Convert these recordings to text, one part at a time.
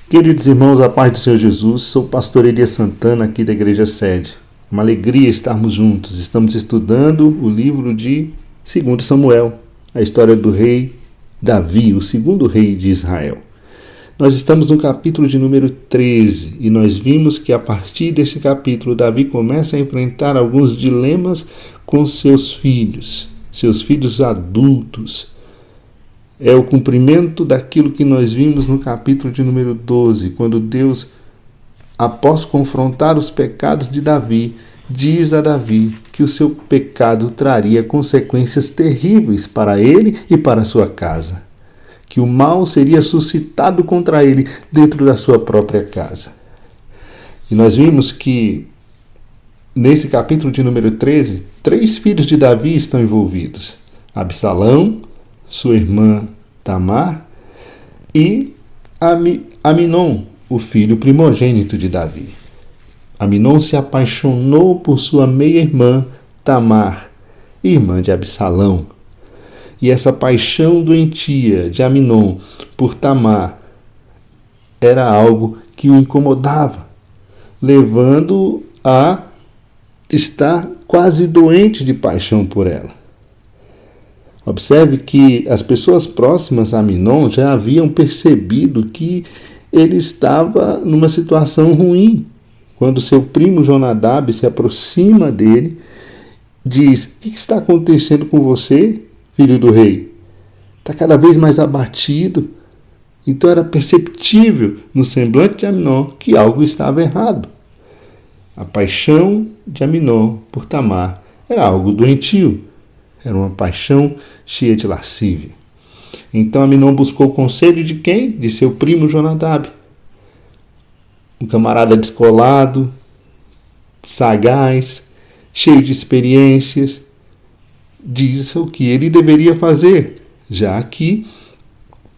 Queridos irmãos, a paz do Senhor Jesus, sou o pastor Elias Santana aqui da Igreja Sede. É uma alegria estarmos juntos. Estamos estudando o livro de 2 Samuel, a história do rei Davi, o segundo rei de Israel. Nós estamos no capítulo de número 13 e nós vimos que a partir desse capítulo Davi começa a enfrentar alguns dilemas com seus filhos adultos. É o cumprimento daquilo que nós vimos no capítulo de número 12, quando Deus, após confrontar os pecados de Davi, diz a Davi que o seu pecado traria consequências terríveis para ele e para a sua casa, que o mal seria suscitado contra ele dentro da sua própria casa. E nós vimos que nesse capítulo de número 13, 3 filhos de Davi estão envolvidos: Absalão, sua irmã Tamar e Aminon, o filho primogênito de Davi. Aminon se apaixonou por sua meia-irmã Tamar, irmã de Absalão. E essa paixão doentia de Aminon por Tamar era algo que o incomodava, levando-o a estar quase doente de paixão por ela. Observe que as pessoas próximas a Aminon já haviam percebido que ele estava numa situação ruim. Quando seu primo Jonadab se aproxima dele, diz: "O que está acontecendo com você, filho do rei? Está cada vez mais abatido." Então era perceptível no semblante de Aminon que algo estava errado. A paixão de Aminon por Tamar era algo doentio. Era uma paixão cheia de lascívia. Então Aminon buscou o conselho de quem? De seu primo Jonadab. Um camarada descolado, sagaz, cheio de experiências. Diz o que ele deveria fazer, já que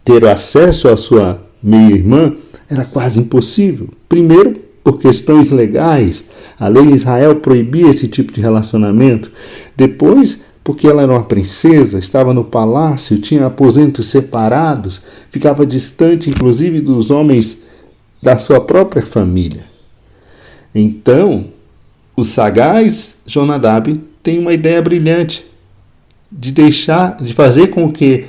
ter acesso à sua meia-irmã era quase impossível. Primeiro, por questões legais, a lei de Israel proibia esse tipo de relacionamento. Depois, porque ela era uma princesa, estava no palácio, tinha aposentos separados, ficava distante, inclusive, dos homens da sua própria família. Então, o sagaz Jonadab tem uma ideia brilhante de fazer com que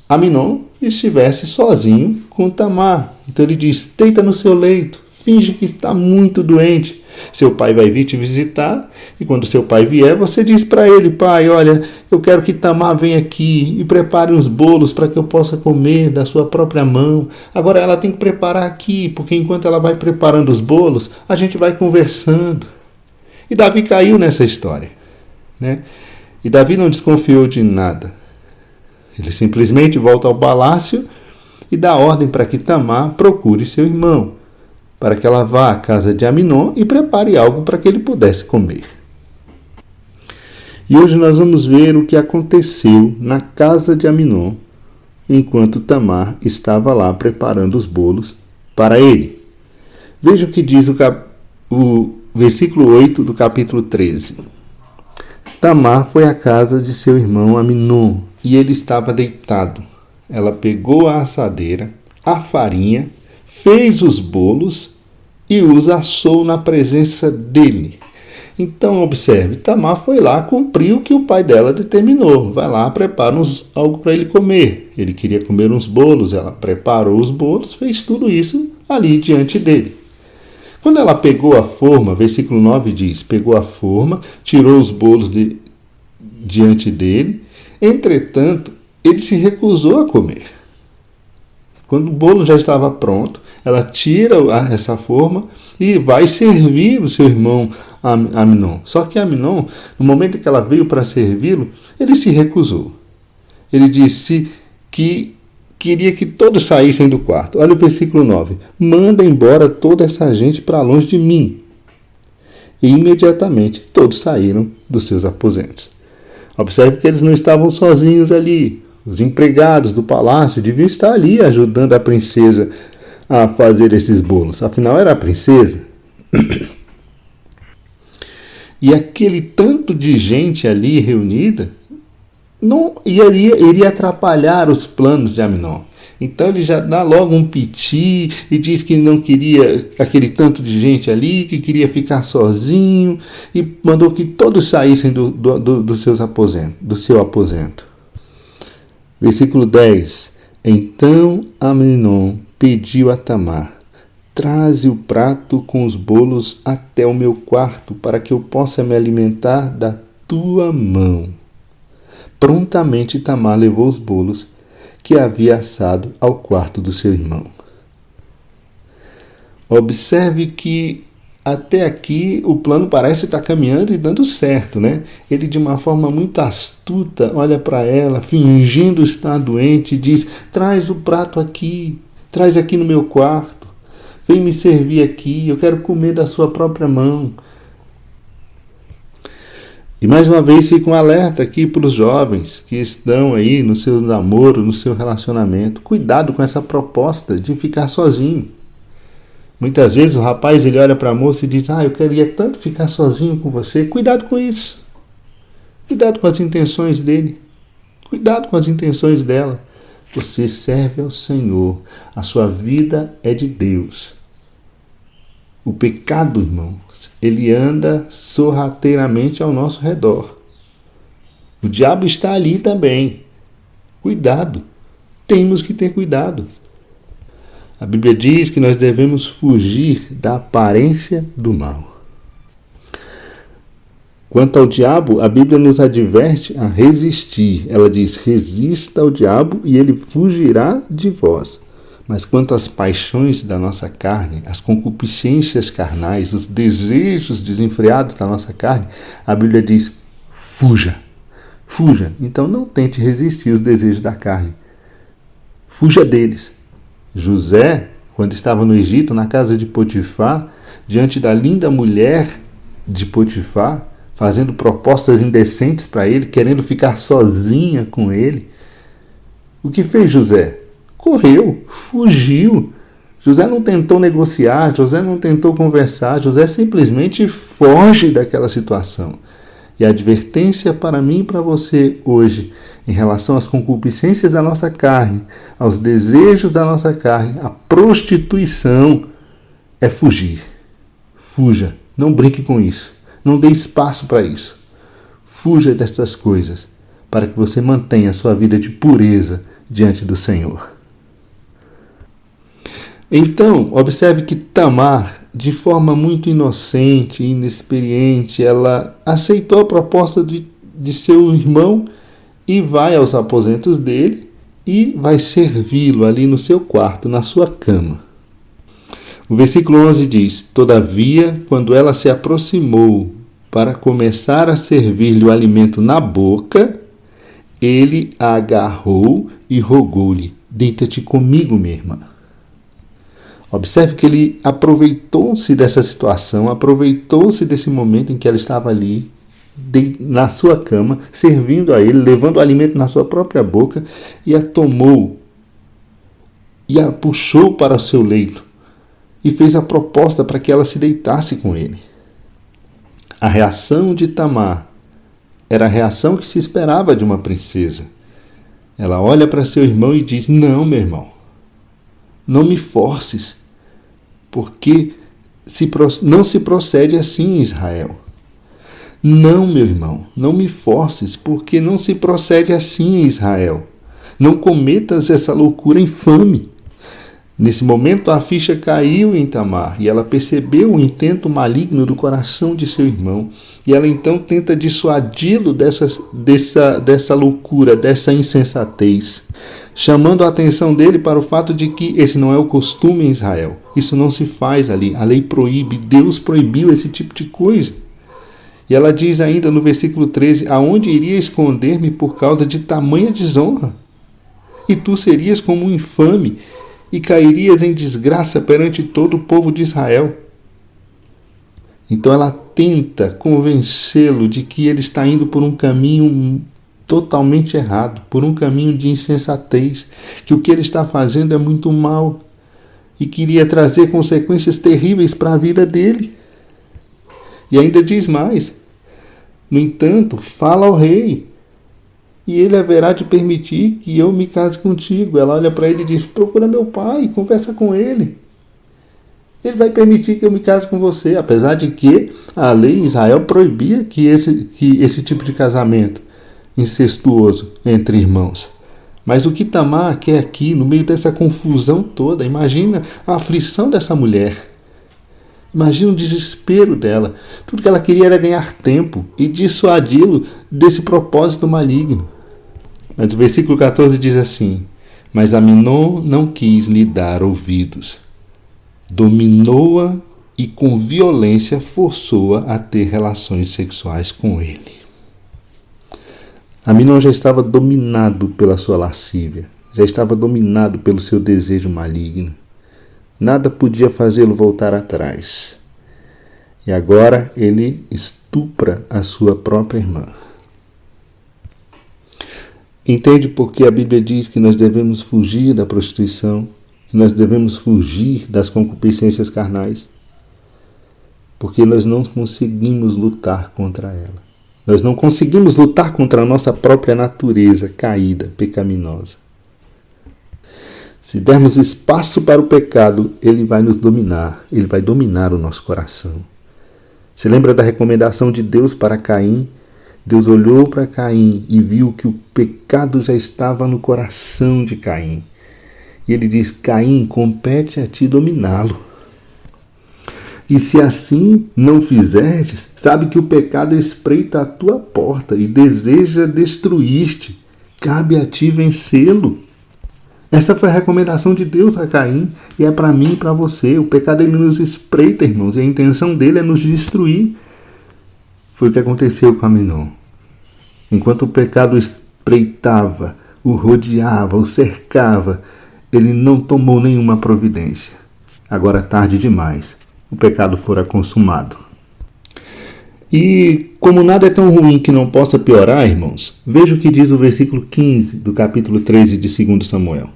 Aminon estivesse sozinho com Tamar. Então ele diz: "Deita no seu leito, finge que está muito doente. Seu pai vai vir te visitar e quando seu pai vier, você diz para ele: pai, olha, eu quero que Tamar venha aqui e prepare uns bolos para que eu possa comer da sua própria mão. Agora ela tem que preparar aqui, porque enquanto ela vai preparando os bolos, a gente vai conversando." E Davi caiu nessa história, né? E Davi não desconfiou de nada. Ele simplesmente volta ao palácio e dá ordem para que Tamar procure seu irmão, para que ela vá à casa de Aminon e prepare algo para que ele pudesse comer. E hoje nós vamos ver o que aconteceu na casa de Aminon, enquanto Tamar estava lá preparando os bolos para ele. Veja o que diz o versículo 8 do capítulo 13. Tamar foi à casa de seu irmão Aminon, e ele estava deitado. Ela pegou a assadeira, a farinha, fez os bolos e os assou na presença dele. Então, observe, Tamar foi lá cumprir o que o pai dela determinou. Vai lá, prepara algo para ele comer. Ele queria comer uns bolos, ela preparou os bolos, fez tudo isso ali diante dele. Quando ela pegou a forma, versículo 9 diz: pegou a forma, tirou os bolos diante dele, entretanto, ele se recusou a comer. Quando o bolo já estava pronto, ela tira essa forma e vai servir o seu irmão Aminon. Só que Aminon, no momento que ela veio para servi-lo, ele se recusou. Ele disse que queria que todos saíssem do quarto. Olha o versículo 9. Manda embora toda essa gente para longe de mim. E imediatamente todos saíram dos seus aposentos. Observe que eles não estavam sozinhos ali. Os empregados do palácio deviam estar ali ajudando a princesa a fazer esses bolos. Afinal, era a princesa. E aquele tanto de gente ali reunida não iria atrapalhar os planos de Aminon. Então ele já dá logo um piti e diz que não queria aquele tanto de gente ali, que queria ficar sozinho, e mandou que todos saíssem do seu aposento. Versículo 10. Então Amnon pediu a Tamar: traze o prato com os bolos até o meu quarto, para que eu possa me alimentar da tua mão. Prontamente Tamar levou os bolos que havia assado ao quarto do seu irmão. Observe que até aqui o plano parece estar caminhando e dando certo, né? Ele, de uma forma muito astuta, olha para ela, fingindo estar doente, e diz: traz o prato aqui, traz aqui no meu quarto, vem me servir aqui, eu quero comer da sua própria mão. E mais uma vez fica um alerta aqui para os jovens que estão aí no seu namoro, no seu relacionamento. Cuidado com essa proposta de ficar sozinho. Muitas vezes o rapaz ele olha para a moça e diz: eu queria tanto ficar sozinho com você. Cuidado com isso. Cuidado com as intenções dele. Cuidado com as intenções dela. Você serve ao Senhor. A sua vida é de Deus. O pecado, irmãos, ele anda sorrateiramente ao nosso redor. O diabo está ali também. Cuidado. Temos que ter cuidado. A Bíblia diz que nós devemos fugir da aparência do mal. Quanto ao diabo, a Bíblia nos adverte a resistir. Ela diz: resista ao diabo e ele fugirá de vós. Mas quanto às paixões da nossa carne, as concupiscências carnais, os desejos desenfreados da nossa carne, a Bíblia diz: fuja, fuja. Então não tente resistir aos desejos da carne. Fuja deles. José, quando estava no Egito, na casa de Potifar, diante da linda mulher de Potifar, fazendo propostas indecentes para ele, querendo ficar sozinha com ele, o que fez José? Correu, fugiu. José não tentou negociar, José não tentou conversar, José simplesmente foge daquela situação. E a advertência para mim e para você hoje, em relação às concupiscências da nossa carne, aos desejos da nossa carne, a prostituição, é fugir. Fuja, não brinque com isso, não dê espaço para isso. Fuja dessas coisas, para que você mantenha a sua vida de pureza diante do Senhor. Então, observe que Tamar, de forma muito inocente e inexperiente, ela aceitou a proposta de seu irmão e vai aos aposentos dele e vai servi-lo ali no seu quarto, na sua cama. O versículo 11 diz: todavia, quando ela se aproximou para começar a servir-lhe o alimento na boca, ele a agarrou e rogou-lhe: deita-te comigo, minha irmã. Observe que ele aproveitou-se dessa situação, aproveitou-se desse momento em que ela estava ali, na sua cama, servindo a ele, levando o alimento na sua própria boca, e a tomou, e a puxou para o seu leito, e fez a proposta para que ela se deitasse com ele. A reação de Tamar era a reação que se esperava de uma princesa. Ela olha para seu irmão e diz: não, meu irmão, não me forces, porque não se procede assim em Israel. Não, meu irmão, não me forces, porque não se procede assim em Israel. Não cometas essa loucura infame. Nesse momento a ficha caiu em Tamar e ela percebeu o intento maligno do coração de seu irmão. E ela então tenta dissuadi-lo dessa loucura, dessa insensatez, chamando a atenção dele para o fato de que esse não é o costume em Israel. Isso não se faz ali. A lei proíbe, Deus proibiu esse tipo de coisa. E ela diz ainda no versículo 13: aonde iria esconder-me por causa de tamanha desonra? E tu serias como um infame e cairias em desgraça perante todo o povo de Israel. Então ela tenta convencê-lo de que ele está indo por um caminho totalmente errado, por um caminho de insensatez, que o que ele está fazendo é muito mal e queria trazer consequências terríveis para a vida dele. E ainda diz mais: no entanto, fala ao rei e ele haverá de permitir que eu me case contigo. Ela olha para ele e diz: procura meu pai, conversa com ele. Ele vai permitir que eu me case com você, apesar de que a lei em Israel proibia que esse tipo de casamento incestuoso entre irmãos. Mas o que Tamar quer aqui, no meio dessa confusão toda, imagina a aflição dessa mulher. Imagina o desespero dela. Tudo que ela queria era ganhar tempo e dissuadi-lo desse propósito maligno. Mas o versículo 14 diz assim: mas Aminon não quis lhe dar ouvidos. Dominou-a e com violência forçou-a a ter relações sexuais com ele. Aminon já estava dominado pela sua lascívia, já estava dominado pelo seu desejo maligno. Nada podia fazê-lo voltar atrás. E agora ele estupra a sua própria irmã. Entende por que a Bíblia diz que nós devemos fugir da prostituição, que nós devemos fugir das concupiscências carnais? Porque nós não conseguimos lutar contra ela. Nós não conseguimos lutar contra a nossa própria natureza caída, pecaminosa. Se dermos espaço para o pecado, ele vai nos dominar, ele vai dominar o nosso coração. Se lembra da recomendação de Deus para Caim? Deus olhou para Caim e viu que o pecado já estava no coração de Caim. E ele diz: Caim, compete a ti dominá-lo. E se assim não fizeres, sabe que o pecado espreita a tua porta e deseja destruir-te. Cabe a ti vencê-lo. Essa foi a recomendação de Deus a Caim e é para mim e para você. O pecado ele nos espreita, irmãos, e a intenção dele é nos destruir. Foi o que aconteceu com Aminon. Enquanto o pecado espreitava, o rodeava, o cercava, ele não tomou nenhuma providência. Agora, tarde demais, o pecado fora consumado. E como nada é tão ruim que não possa piorar, irmãos, veja o que diz o versículo 15 do capítulo 13 de 2 Samuel.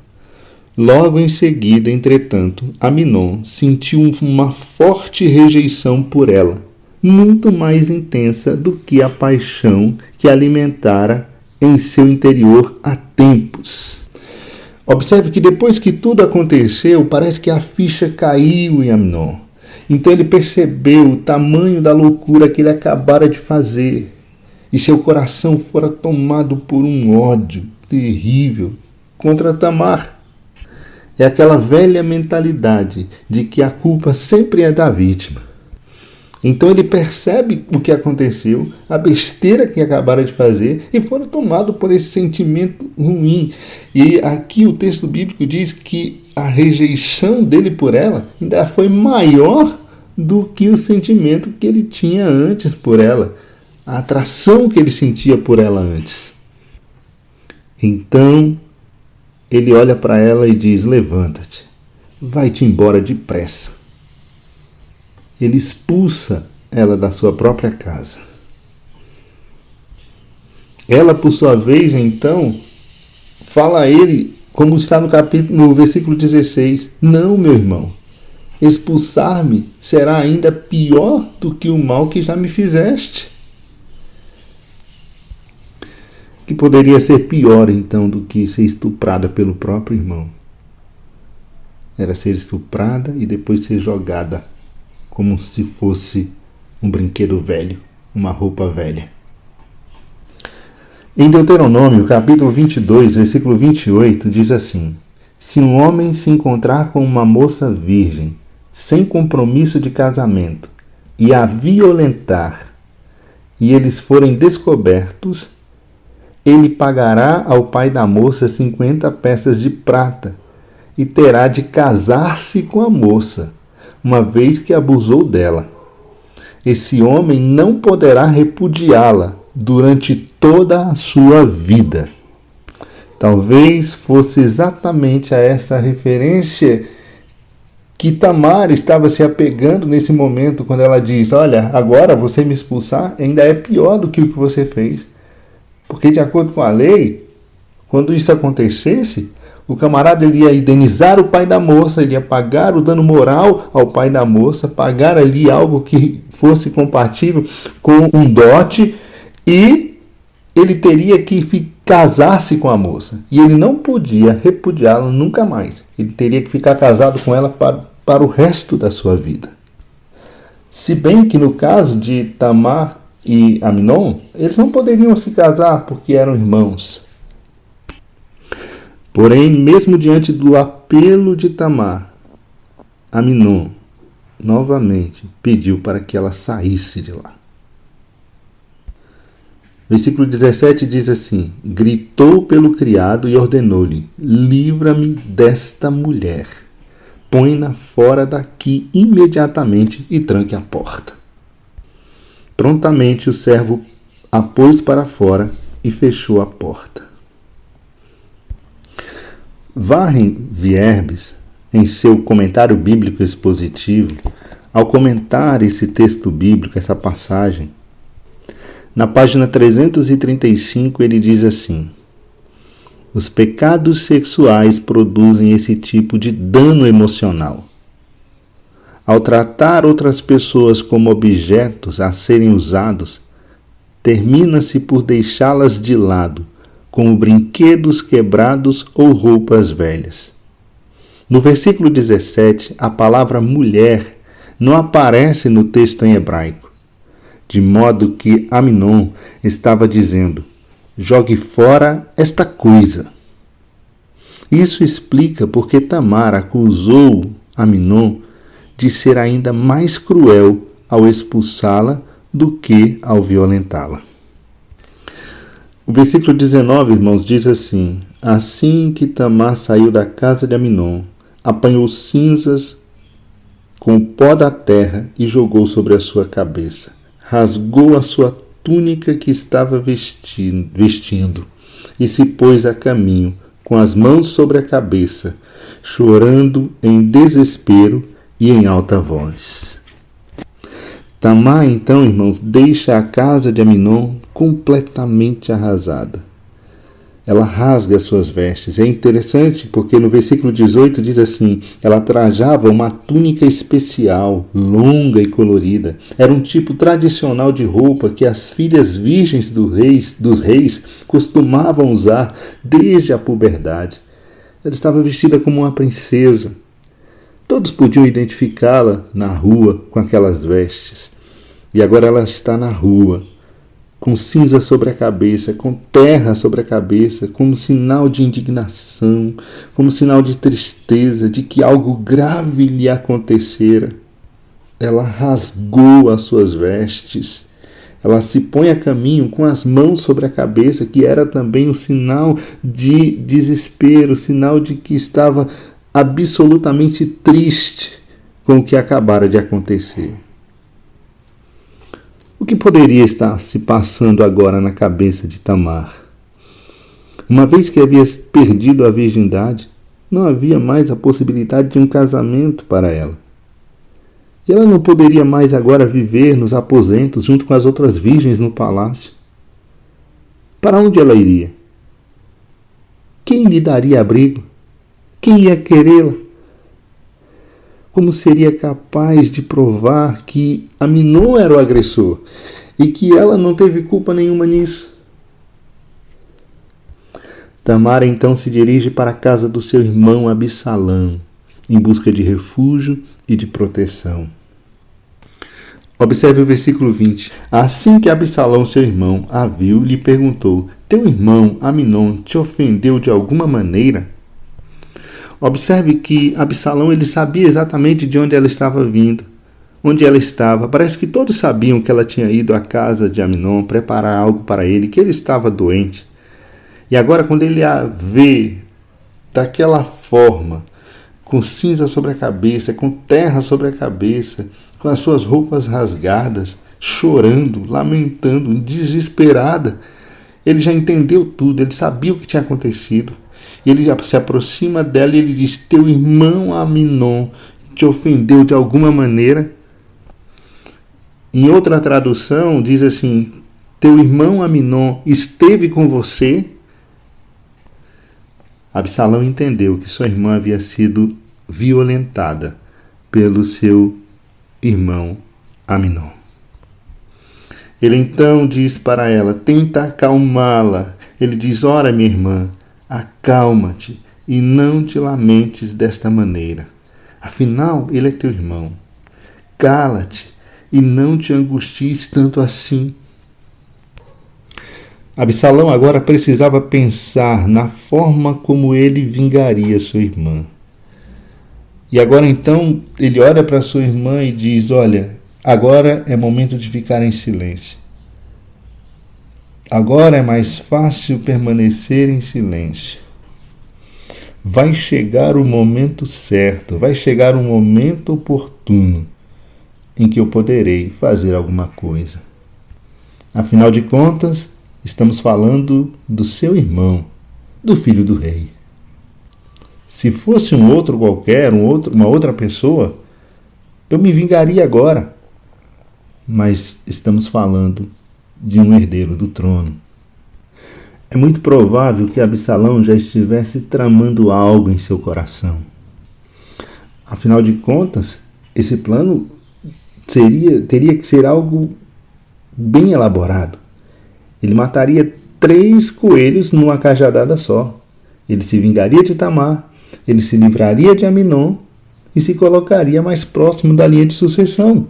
Logo em seguida, entretanto, Aminon sentiu uma forte rejeição por ela, muito mais intensa do que a paixão que alimentara em seu interior há tempos. Observe que depois que tudo aconteceu, parece que a ficha caiu em Aminon. Então ele percebeu o tamanho da loucura que ele acabara de fazer. E seu coração fora tomado por um ódio terrível contra Tamar. É aquela velha mentalidade de que a culpa sempre é da vítima. Então ele percebe o que aconteceu, a besteira que acabara de fazer, e foram tomados por esse sentimento ruim. E aqui o texto bíblico diz que a rejeição dele por ela ainda foi maior do que o sentimento que ele tinha antes por ela, a atração que ele sentia por ela antes. Então ele olha para ela e diz: levanta-te, vai-te embora depressa. Ele expulsa ela da sua própria casa. Ela, por sua vez, então, fala a ele, como está no versículo 16, não, meu irmão, expulsar-me será ainda pior do que o mal que já me fizeste. Que poderia ser pior, então, do que ser estuprada pelo próprio irmão? Era ser estuprada e depois ser jogada como se fosse um brinquedo velho, uma roupa velha. Em Deuteronômio, capítulo 22, versículo 28, diz assim: se um homem se encontrar com uma moça virgem, sem compromisso de casamento, e a violentar, e eles forem descobertos, ele pagará ao pai da moça 50 peças de prata, e terá de casar-se com a moça, uma vez que abusou dela. Esse homem não poderá repudiá-la durante toda a sua vida. Talvez fosse exatamente a essa referência que Tamar estava se apegando nesse momento, quando ela diz: olha, agora você me expulsar ainda é pior do que o que você fez. Porque de acordo com a lei, quando isso acontecesse, o camarada ele ia indenizar o pai da moça, ele ia pagar o dano moral ao pai da moça, pagar ali algo que fosse compatível com um dote, e ele teria que casar-se com a moça. E ele não podia repudiá-la nunca mais. Ele teria que ficar casado com ela para o resto da sua vida. Se bem que no caso de Tamar e Amnon, eles não poderiam se casar porque eram irmãos. Porém, mesmo diante do apelo de Tamar, Amnon novamente pediu para que ela saísse de lá. Versículo 17 diz assim: gritou pelo criado e ordenou-lhe: livra-me desta mulher, põe-na fora daqui imediatamente e tranque a porta. Prontamente o servo a pôs para fora e fechou a porta. Warren Wiersbe, em seu comentário bíblico expositivo, ao comentar esse texto bíblico, essa passagem, na página 335 ele diz assim: os pecados sexuais produzem esse tipo de dano emocional. Ao tratar outras pessoas como objetos a serem usados, termina-se por deixá-las de lado, como brinquedos quebrados ou roupas velhas. No versículo 17, a palavra mulher não aparece no texto em hebraico, de modo que Amnon estava dizendo: jogue fora esta coisa. Isso explica porque Tamar acusou Amnon de ser ainda mais cruel ao expulsá-la do que ao violentá-la. O versículo 19, irmãos, diz assim: assim que Tamar saiu da casa de Amnon, apanhou cinzas com o pó da terra e jogou sobre a sua cabeça. Rasgou a sua túnica que estava vestindo e se pôs a caminho, com as mãos sobre a cabeça, chorando em desespero e em alta voz. Tamar, então, irmãos, deixa a casa de Amnon completamente arrasada. Ela rasga as suas vestes. É interessante porque no versículo 18 diz assim: ela trajava uma túnica especial, longa e colorida. Era um tipo tradicional de roupa que as filhas virgens dos reis costumavam usar desde a puberdade. Ela estava vestida como uma princesa. Todos podiam identificá-la na rua com aquelas vestes. E agora ela está na rua, com cinza sobre a cabeça, com terra sobre a cabeça, como sinal de indignação, como sinal de tristeza, de que algo grave lhe acontecera. Ela rasgou as suas vestes. Ela se põe a caminho com as mãos sobre a cabeça, que era também um sinal de desespero, sinal de que estava absolutamente triste com o que acabara de acontecer. O que poderia estar se passando agora na cabeça de Tamar? Uma vez que havia perdido a virgindade, não havia mais a possibilidade de um casamento para ela. E ela não poderia mais agora viver nos aposentos junto com as outras virgens no palácio. Para onde ela iria? Quem lhe daria abrigo? Quem ia querê-la? Como seria capaz de provar que Amnon era o agressor e que ela não teve culpa nenhuma nisso? Tamar então se dirige para a casa do seu irmão Absalão, em busca de refúgio e de proteção. Observe o versículo 20. Assim que Absalão, seu irmão, a viu, lhe perguntou: teu irmão Amnon te ofendeu de alguma maneira? Observe que Absalão ele sabia exatamente de onde ela estava vindo, onde ela estava. Parece que todos sabiam que ela tinha ido à casa de Amnon preparar algo para ele, que ele estava doente. E agora, quando ele a vê daquela forma, com cinza sobre a cabeça, com terra sobre a cabeça, com as suas roupas rasgadas, chorando, lamentando, desesperada, ele já entendeu tudo, ele sabia o que tinha acontecido. E ele se aproxima dela e ele diz: teu irmão Amnon te ofendeu de alguma maneira? Em outra tradução diz assim: teu irmão Amnon esteve com você? Absalão entendeu que sua irmã havia sido violentada pelo seu irmão Amnon. Ele então diz para ela, tenta acalmá-la. Ele diz, ora, minha irmã, acalma-te e não te lamentes desta maneira. Afinal, ele é teu irmão. Cala-te e não te angusties tanto assim. Absalão agora precisava pensar na forma como ele vingaria sua irmã. E agora então ele olha para sua irmã e diz, olha, agora é momento de ficar em silêncio. Agora é mais fácil permanecer em silêncio. Vai chegar o momento certo, vai chegar o momento oportuno em que eu poderei fazer alguma coisa. Afinal de contas, estamos falando do seu irmão, do filho do rei. Se fosse um outro qualquer, uma outra pessoa, eu me vingaria agora. Mas estamos falando de um herdeiro do trono. É muito provável que Absalão já estivesse tramando algo em seu coração. Afinal de contas, esse plano teria que ser algo bem elaborado. Ele mataria 3 coelhos numa cajadada só. Ele se vingaria de Tamar, ele se livraria de Aminon e se colocaria mais próximo da linha de sucessão.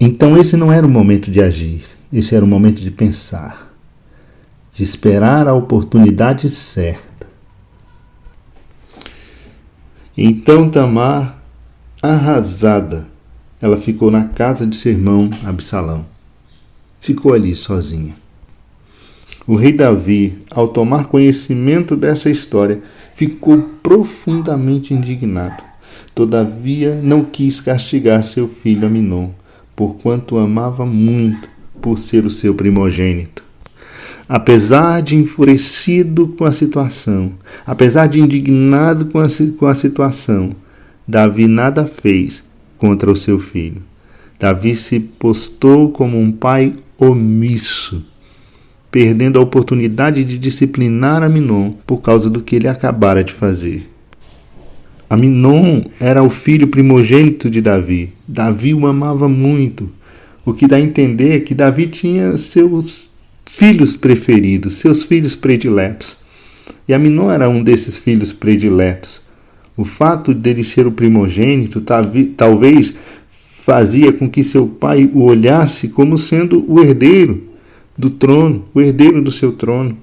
Então esse não era o momento de agir, esse era o momento de pensar, de esperar a oportunidade certa. Então Tamar, arrasada, ela ficou na casa de seu irmão Absalão. Ficou ali sozinha. O rei Davi, ao tomar conhecimento dessa história, ficou profundamente indignado. Todavia, não quis castigar seu filho Aminon, porquanto o amava muito por ser o seu primogênito. Apesar de enfurecido com a situação, apesar de indignado com a situação, Davi nada fez contra o seu filho. Davi se postou como um pai omisso, perdendo a oportunidade de disciplinar Aminon por causa do que ele acabara de fazer. Aminon era o filho primogênito de Davi. Davi o amava muito, o que dá a entender que Davi tinha seus filhos preferidos, seus filhos prediletos. E Aminon era um desses filhos prediletos. O fato dele ser o primogênito talvez fazia com que seu pai o olhasse como sendo o herdeiro do trono, o herdeiro do seu trono.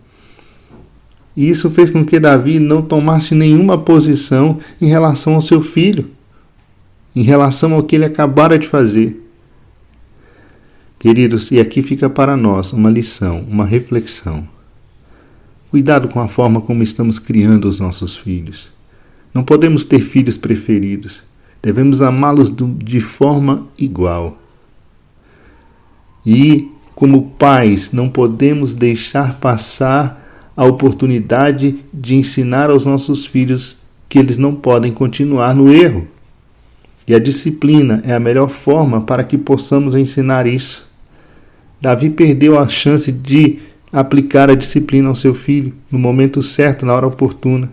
E isso fez com que Davi não tomasse nenhuma posição em relação ao seu filho, em relação ao que ele acabara de fazer. Queridos, e aqui fica para nós uma lição, uma reflexão. Cuidado com a forma como estamos criando os nossos filhos. Não podemos ter filhos preferidos. Devemos amá-los de forma igual. E, como pais, não podemos deixar passar a oportunidade de ensinar aos nossos filhos que eles não podem continuar no erro. E a disciplina é a melhor forma para que possamos ensinar isso. Davi perdeu a chance de aplicar a disciplina ao seu filho no momento certo, na hora oportuna.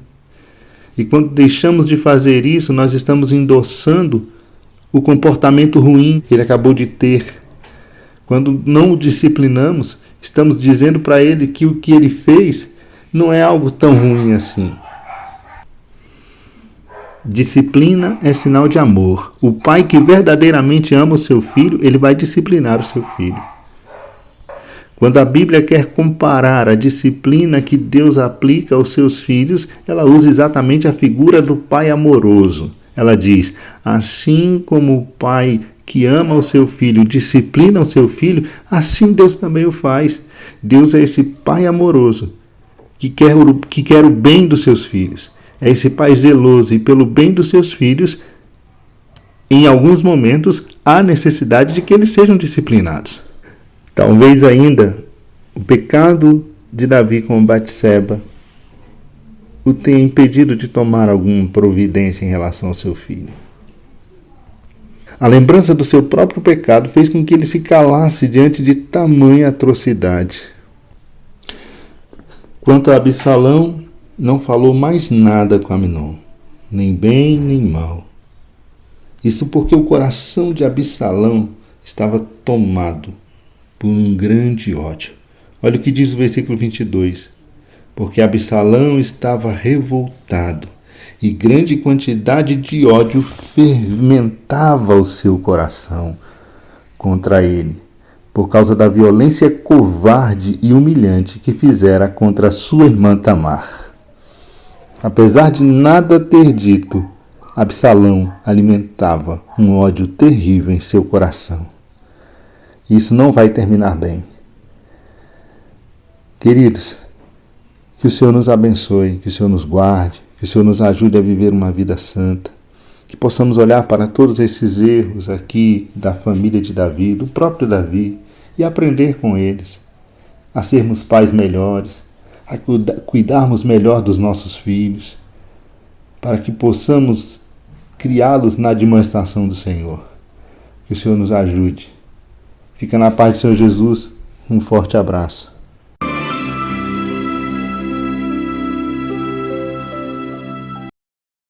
E quando deixamos de fazer isso, nós estamos endossando o comportamento ruim que ele acabou de ter. Quando não o disciplinamos, estamos dizendo para ele que o que ele fez não é algo tão ruim assim. Disciplina é sinal de amor. O pai que verdadeiramente ama o seu filho, ele vai disciplinar o seu filho. Quando a Bíblia quer comparar a disciplina que Deus aplica aos seus filhos, ela usa exatamente a figura do pai amoroso. Ela diz, assim como o pai que ama o seu filho disciplina o seu filho, assim Deus também o faz. Deus é esse pai amoroso que quer o bem dos seus filhos. É esse pai zeloso e pelo bem dos seus filhos, em alguns momentos, há necessidade de que eles sejam disciplinados. Talvez ainda o pecado de Davi com Batseba o tenha impedido de tomar alguma providência em relação ao seu filho. A lembrança do seu próprio pecado fez com que ele se calasse diante de tamanha atrocidade. Quanto a Absalão, não falou mais nada com Aminon, nem bem nem mal. Isso porque o coração de Absalão estava tomado por um grande ódio. Olha o que diz o versículo 22. Porque Absalão estava revoltado e grande quantidade de ódio fermentava o seu coração contra ele, por causa da violência covarde e humilhante que fizera contra sua irmã Tamar. Apesar de nada ter dito, Absalão alimentava um ódio terrível em seu coração. Isso não vai terminar bem. Queridos, que o Senhor nos abençoe, que o Senhor nos guarde, que o Senhor nos ajude a viver uma vida santa, que possamos olhar para todos esses erros aqui da família de Davi, do próprio Davi, e aprender com eles, a sermos pais melhores, a cuidarmos melhor dos nossos filhos, para que possamos criá-los na demonstração do Senhor. Que o Senhor nos ajude. Fica na paz do Senhor Jesus. Um forte abraço.